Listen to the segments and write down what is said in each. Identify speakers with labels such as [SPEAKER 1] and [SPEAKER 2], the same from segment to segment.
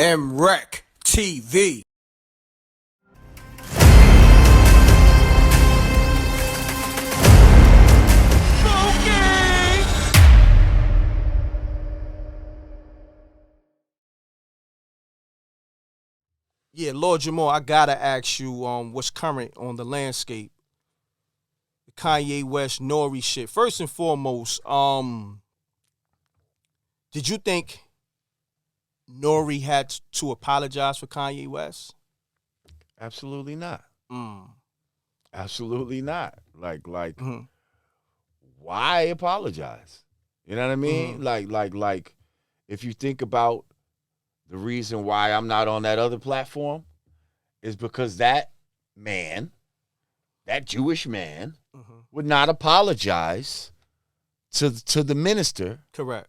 [SPEAKER 1] M.Reck TV. Yeah, Lord Jamar, I gotta ask you, what's current on the landscape? The Kanye West Nori shit. First and foremost, did you think Nori had to apologize for Kanye West?
[SPEAKER 2] Absolutely not.
[SPEAKER 1] Mm.
[SPEAKER 2] Absolutely not.
[SPEAKER 1] Mm-hmm.
[SPEAKER 2] Why apologize? You know what I mean?
[SPEAKER 1] Mm-hmm.
[SPEAKER 2] Like, if you think about the reason why I'm not on that other platform is because that man, that Jewish man,
[SPEAKER 1] Mm-hmm.
[SPEAKER 2] would not apologize to the minister,
[SPEAKER 1] Correct.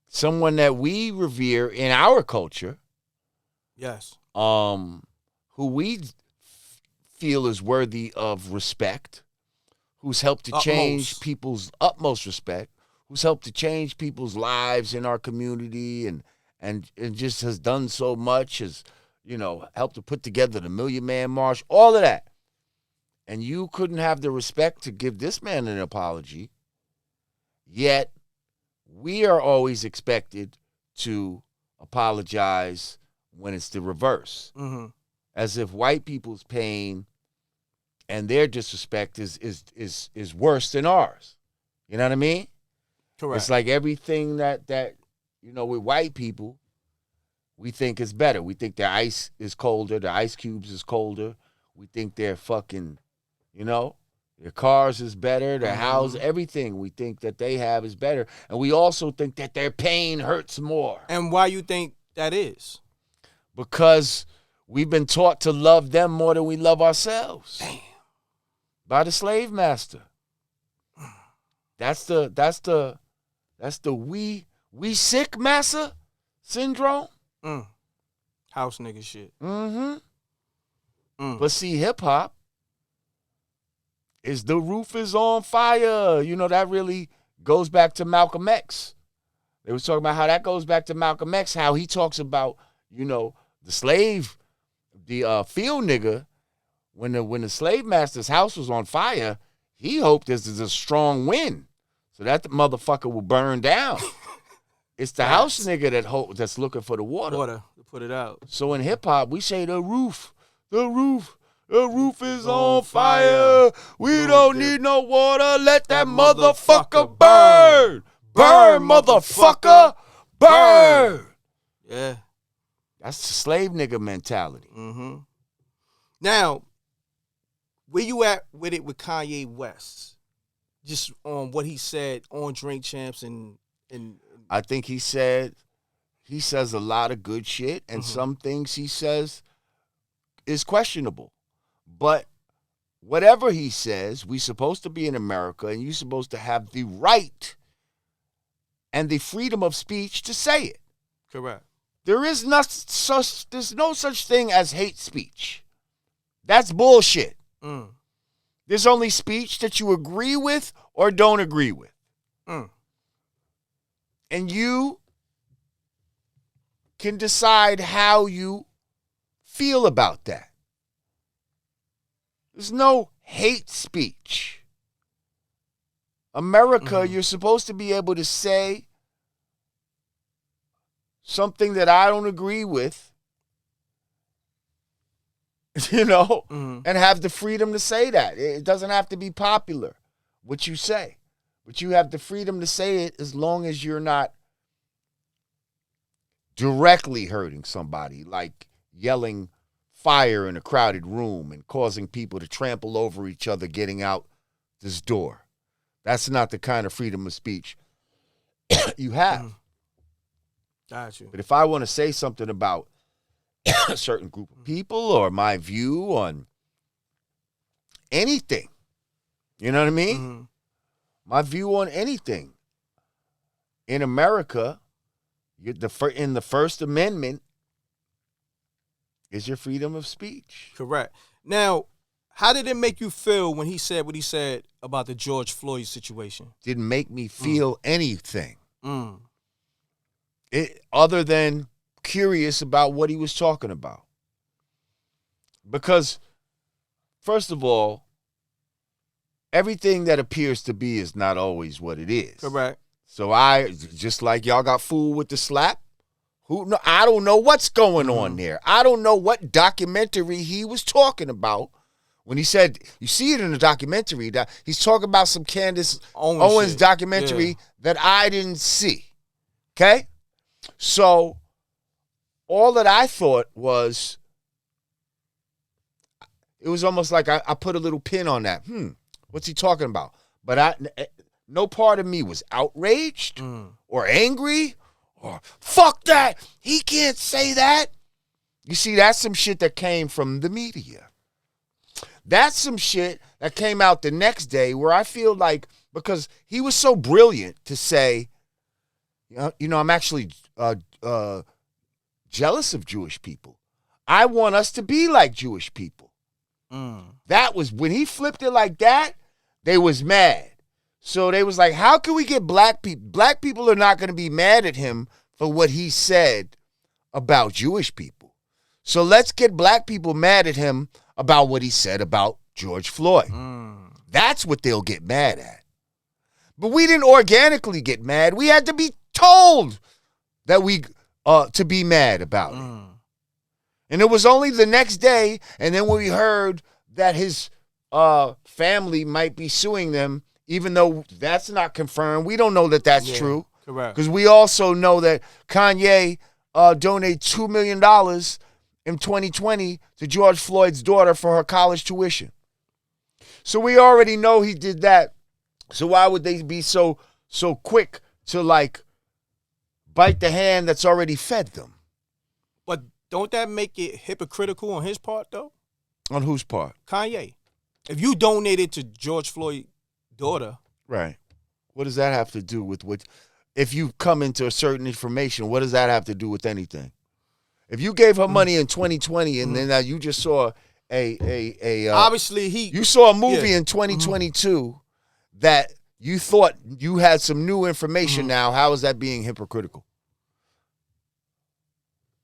[SPEAKER 2] someone that we revere in our culture,
[SPEAKER 1] Yes.
[SPEAKER 2] who we feel is worthy of respect, who's helped to change
[SPEAKER 1] Utmost.
[SPEAKER 2] people's utmost respect, who's helped to change people's lives in our community and just has done so much, has, helped to put together the Million Man March, all of that. And you couldn't have the respect to give this man an apology, yet we are always expected to apologize when it's the reverse.
[SPEAKER 1] Mm-hmm.
[SPEAKER 2] As if white people's pain and their disrespect is worse than ours. You know what I mean?
[SPEAKER 1] Correct.
[SPEAKER 2] It's like everything that with white people, we think is better. We think their ice is colder, their ice cubes is colder. We think their fucking, their cars is better, their house, everything we think that they have is better. And we also think that their pain hurts more.
[SPEAKER 1] And why you think that is?
[SPEAKER 2] Because we've been taught to love them more than we love ourselves.
[SPEAKER 1] Damn.
[SPEAKER 2] By the slave master. That's the we sick massa syndrome.
[SPEAKER 1] House nigga shit.
[SPEAKER 2] But see, hip hop is the roof is on fire. That really goes back to Malcolm X. They was talking about how that goes back to Malcolm X, how he talks about, the slave, the field nigga, when the slave master's house was on fire, he hoped this is a strong wind so that the motherfucker will burn down. It's the house nigga that's looking for the water.
[SPEAKER 1] Water to put it out.
[SPEAKER 2] So in hip hop, we say the roof is on fire. We don't need no water. Let that motherfucker burn. Burn, motherfucker. Burn.
[SPEAKER 1] Yeah.
[SPEAKER 2] That's the slave nigga mentality.
[SPEAKER 1] Now, where you at with it with Kanye West? Just on what he said on Drink Champs and
[SPEAKER 2] I think he says a lot of good shit, and some things he says is questionable. But whatever he says, we're supposed to be in America, and you're supposed to have the right and the freedom of speech to say it.
[SPEAKER 1] Correct.
[SPEAKER 2] There's no such thing as hate speech. That's bullshit. There's only speech that you agree with or don't agree with. And you can decide how you feel about that. There's no hate speech. America, you're supposed to be able to say something that I don't agree with, and have the freedom to say that. It doesn't have to be popular, what you say. But you have the freedom to say it as long as you're not directly hurting somebody, like yelling fire in a crowded room and causing people to trample over each other getting out this door. That's not the kind of freedom of speech you have.
[SPEAKER 1] Got you.
[SPEAKER 2] But if I want to say something about a certain group of people or my view on anything, you know what I mean? My view on anything. In America, in the First Amendment is your freedom of speech.
[SPEAKER 1] Correct. Now, how did it make you feel when he said what he said about the George Floyd situation?
[SPEAKER 2] Didn't make me feel anything. Other than curious about what he was talking about. Because, first of all, everything that appears to be is not always what it is.
[SPEAKER 1] Correct.
[SPEAKER 2] So just like y'all got fooled with the slap, I don't know what's going on there. I don't know what documentary he was talking about when he said, you see it in the documentary, that he's talking about some Candace Owens documentary that I didn't see. Okay? So all that I thought was, it was almost like I put a little pin on that. What's he talking about? But no part of me was outraged or angry or fuck that. He can't say that. You see, that's some shit that came from the media. That's some shit that came out the next day where I feel like, because he was so brilliant to say, I'm actually jealous of Jewish people. I want us to be like Jewish people. That was, when he flipped it like that, they was mad. So they was like, how can we get black people? Black people are not going to be mad at him for what he said about Jewish people. So let's get black people mad at him about what he said about George Floyd. That's what they'll get mad at. But we didn't organically get mad. We had to be told that to be mad about it. And it was only the next day, and then when we heard that his family might be suing them, even though that's not confirmed. We don't know that that's true.
[SPEAKER 1] Correct.
[SPEAKER 2] Because we also know that Kanye donated $2 million in 2020 to George Floyd's daughter for her college tuition. So we already know he did that. So why would they be so quick to like bite the hand that's already fed them?
[SPEAKER 1] But don't that make it hypocritical on his part, though?
[SPEAKER 2] On whose part?
[SPEAKER 1] Kanye. If you donated to George Floyd's daughter.
[SPEAKER 2] Right. What does that have to do with what? If you come into a certain information, what does that have to do with anything? If you gave her money in 2020 and then you just saw
[SPEAKER 1] obviously
[SPEAKER 2] you saw a movie in 2022 that you thought you had some new information now, how is that being hypocritical?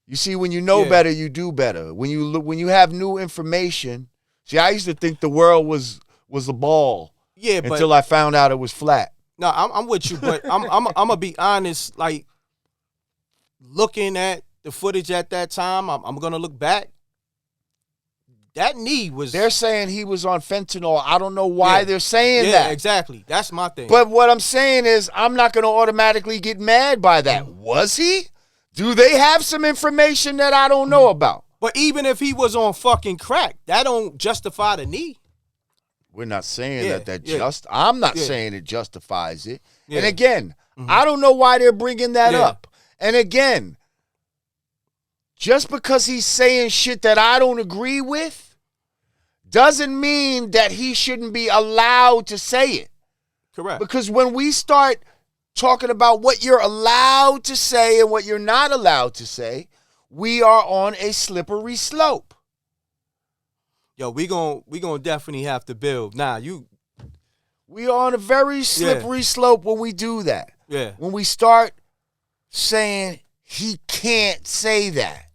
[SPEAKER 2] You see, when you know better, you do better. When you have new information, see, I used to think the world was a ball.
[SPEAKER 1] Yeah, but
[SPEAKER 2] until I found out it was flat.
[SPEAKER 1] No, I'm with you, but I'm gonna be honest. Like, looking at the footage at that time, I'm gonna look back. That knee was.
[SPEAKER 2] They're saying he was on fentanyl. I don't know why they're saying that.
[SPEAKER 1] Yeah, exactly. That's my thing.
[SPEAKER 2] But what I'm saying is, I'm not gonna automatically get mad by that. Was he? Do they have some information that I don't know about?
[SPEAKER 1] But even if he was on fucking crack, that don't justify the knee.
[SPEAKER 2] We're not saying I'm not saying it justifies it.
[SPEAKER 1] Yeah.
[SPEAKER 2] And again, I don't know why they're bringing that up. And again, just because he's saying shit that I don't agree with doesn't mean that he shouldn't be allowed to say it.
[SPEAKER 1] Correct.
[SPEAKER 2] Because when we start talking about what you're allowed to say and what you're not allowed to say, we are on a slippery slope.
[SPEAKER 1] Yo, we gonna definitely have to build.
[SPEAKER 2] We are on a very slippery slope when we do that.
[SPEAKER 1] Yeah.
[SPEAKER 2] When we start saying he can't say that.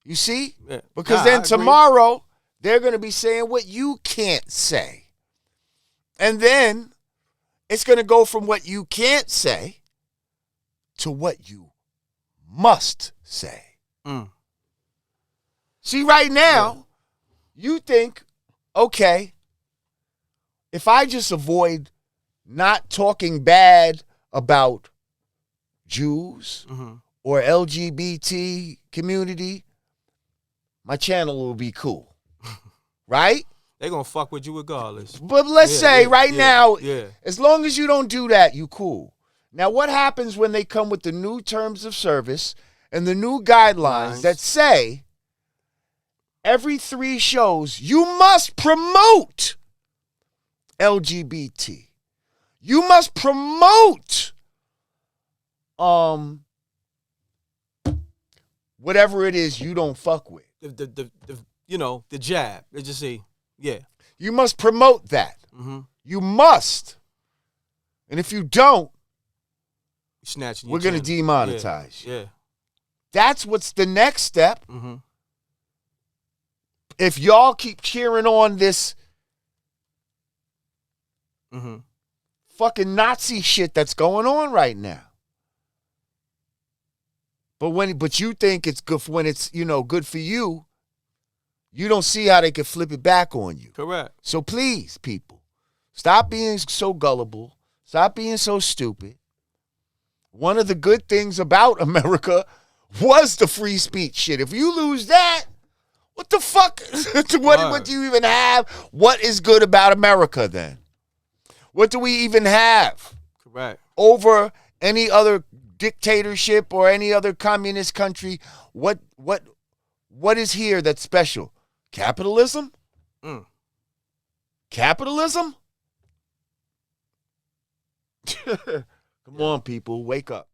[SPEAKER 2] You see?
[SPEAKER 1] Yeah.
[SPEAKER 2] Because then tomorrow they're going to be saying what you can't say. And then it's going to go from what you can't say to what you must say. See, right now, you think, okay, if I just avoid not talking bad about Jews or LGBT community, my channel will be cool. Right?
[SPEAKER 1] They're going to fuck with you regardless.
[SPEAKER 2] But let's say now,
[SPEAKER 1] yeah.
[SPEAKER 2] as long as you don't do that, you cool. Now, what happens when they come with the new terms of service and the new guidelines that say every 3 shows you must promote LGBT? You must promote whatever it is you don't fuck with.
[SPEAKER 1] The jab. They just say,
[SPEAKER 2] You must promote that. You must. And if you don't,
[SPEAKER 1] snatching
[SPEAKER 2] we're going to demonetize you.
[SPEAKER 1] Yeah.
[SPEAKER 2] That's what's the next step.
[SPEAKER 1] Mm-hmm.
[SPEAKER 2] If y'all keep cheering on this
[SPEAKER 1] Mm-hmm.
[SPEAKER 2] fucking Nazi shit that's going on right now. But you think it's good when it's, good for you, you don't see how they can flip it back on you.
[SPEAKER 1] Correct.
[SPEAKER 2] So please, people, stop being so gullible. Stop being so stupid. One of the good things about America was the free speech shit. If you lose that, what the fuck? What do you even have? What is good about America then? What do we even have?
[SPEAKER 1] Correct.
[SPEAKER 2] Over any other dictatorship or any other communist country? What is here that's special? Capitalism? Capitalism? Come on, people, wake up.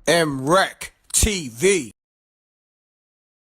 [SPEAKER 1] M.Reck TV.